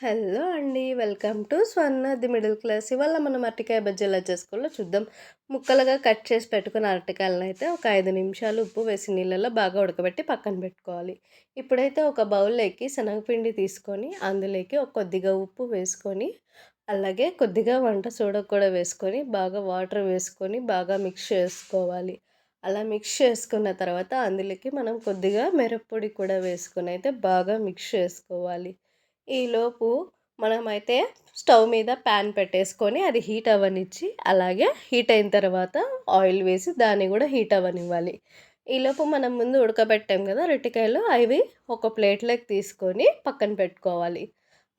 Hello అండి. Welcome to Swarna the middle class. ఇవాళ మనం అరటికాయ బజ్జీ ఎలా చేసుకోవాలో చూద్దాం. ముక్కలుగా కట్ చేసి పెట్టుకున్న అరటికాయలనైతే ఒక 5 నిమిషాలు ఉప్పు వేసి నీళ్ళలో బాగా ఉడకబెట్టి పక్కన పెట్టుకోవాలి. ఇప్పుడైతే ఒక బౌల్‌లోకి శనగపిండి తీసుకొని అందులోకి కొద్దిగా ఉప్పు వేసుకొని, అలాగే కొద్దిగా వంట సోడా కూడా వేసుకొని, బాగా వాటర్ వేసుకొని బాగా మిక్స్ చేసుకోవాలి. అలా మిక్స్ చేసుకున్న తర్వాత అందులోకి మనం కొద్దిగా మిరప్పొడి కూడా వేసుకొని అయితే బాగా మిక్స్ చేసుకోవాలి. ఈలోపు మనమైతే స్టవ్ మీద ప్యాన్ పెట్టేసుకొని అది హీట్ అవ్వనిచ్చి, అలాగే హీట్ అయిన తర్వాత ఆయిల్ వేసి దాన్ని గూడా హీట్ అవ్వనివ్వాలి. ఈలోపు మనం ముందు ఉడకబెట్టాం గదా అరటికాయలు, అవి ఒక ప్లేట్‌లోకి తీసుకొని పక్కన పెట్టుకోవాలి.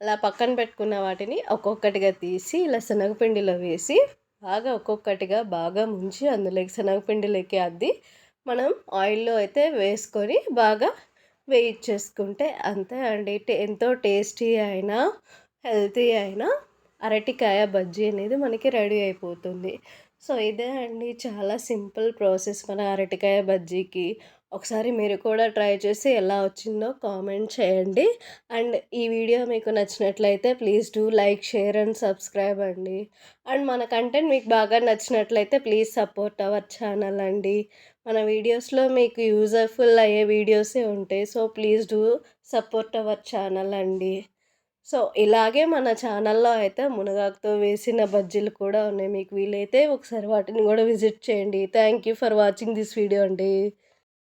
అలా పక్కన పెట్టుకున్న వాటిని ఒక్కొక్కటిగా తీసి ఇలా శనగపిండిలో వేసి, బాగా ఒక్కొక్కటిగా బాగా ముంచి అందులోకి శనగపిండిలోకి అద్ది, మనం ఆయిల్‌లో అయితే వేసుకొని బాగా వేయించేసుకుంటే అంతే అండి. ఎంతో టేస్టీ అయిన, హెల్తీ అయిన అరటికాయ బజ్జీ అనేది మనకి రెడీ అయిపోతుంది. సో, ఇదే అండి చాలా సింపుల్ ప్రాసెస్ మన అరటికాయ బజ్జీకి. ఒకసారి మీరు కూడా ట్రై చేసి ఎలా వచ్చిందో కామెంట్ చేయండి. అండ్ ఈ వీడియో మీకు నచ్చినట్లయితే please do like, share and subscribe అండి. అండ్ మన కంటెంట్ మీకు బాగా నచ్చినట్లయితే ప్లీజ్ సపోర్ట్ అవర్ ఛానల్ అండి. మన వీడియోస్‌లో మీకు యూజ్‌ఫుల్ అయ్యే వీడియోసే ఉంటాయి. So, please do support our channel అండి. సో, ఇలాగే మన ఛానల్‌లో అయితే మునగాకుతో వేసిన బజ్జీలు కూడా ఉన్నాయి. మీకు వీలైతే ఒకసారి వాటిని గూడా విజిట్ చేయండి. Thank you for watching this video అండి.